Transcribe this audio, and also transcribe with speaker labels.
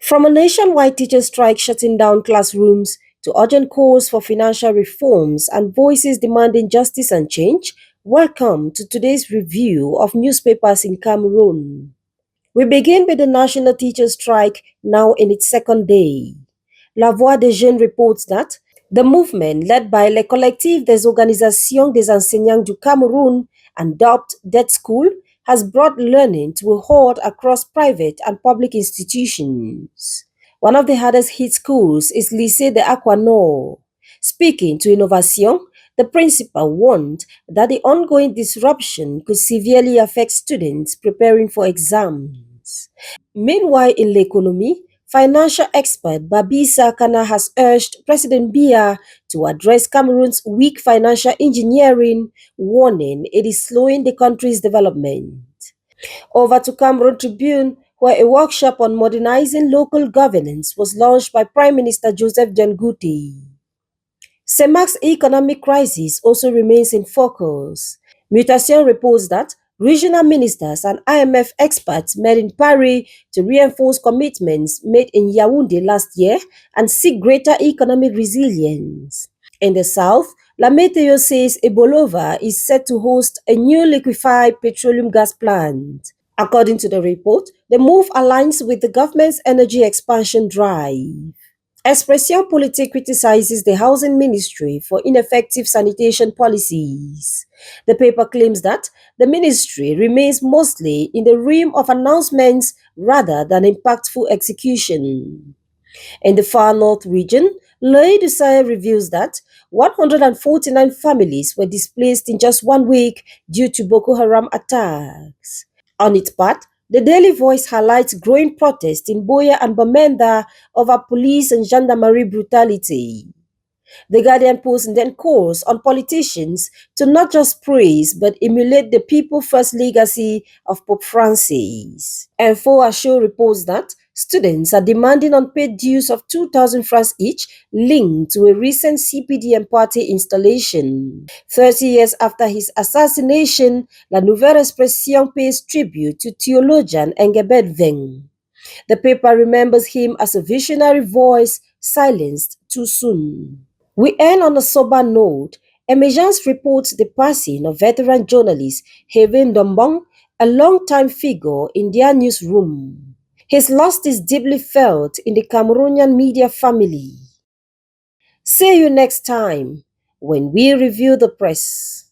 Speaker 1: From a nationwide teacher strike shutting down classrooms to urgent calls for financial reforms and voices demanding justice and change, welcome to today's review of newspapers in Cameroon. We begin with the national teacher strike now in its second day. La Voix des Jeunes reports that the movement led by Le Collectif des Organisations des Enseignants du Cameroun and dubbed Dead School has brought learning to a halt across private and public institutions. One of the hardest hit schools is Lycée de Aquanor. Speaking to Innovation, the principal warned that the ongoing disruption could severely affect students preparing for exams. Meanwhile, in l'économie, financial expert Babisa Kana has urged President Biya to address Cameroon's weak financial engineering, warning it is slowing the country's development. Over to Cameroon Tribune, where a workshop on modernizing local governance was launched by Prime Minister Joseph Janguti. CEMAC's economic crisis also remains in focus. Mutation reports that regional ministers and IMF experts met in Paris to reinforce commitments made in Yaoundé last year and seek greater economic resilience. In the south, La Meteo says Ebolova is set to host a new liquefied petroleum gas plant. According to the report, the move aligns with the government's energy expansion drive. Expression Politique criticizes the housing ministry for ineffective sanitation policies. The paper claims that the ministry remains mostly in the realm of announcements rather than impactful execution. In the far north region, L'Oeil du Sahel reveals that 149 families were displaced in just 1 week due to Boko Haram attacks. On its part, the Daily Voice highlights growing protests in Biya and Bamenda over police and gendarmerie brutality. The Guardian Post then calls on politicians to not just praise but emulate the People First legacy of Pope Francis. Info Show reports that students are demanding unpaid dues of 2,000 francs each linked to a recent CPDM party installation. 30 years after his assassination, La Nouvelle Expression pays tribute to theologian Engebet Veng. The paper remembers him as a visionary voice silenced too soon. We end on a sober note. Emergence reports the passing of veteran journalist Hevin Dombong, a long-time figure in their newsroom. His loss is deeply felt in the Cameroonian media family. See you next time when we review the press.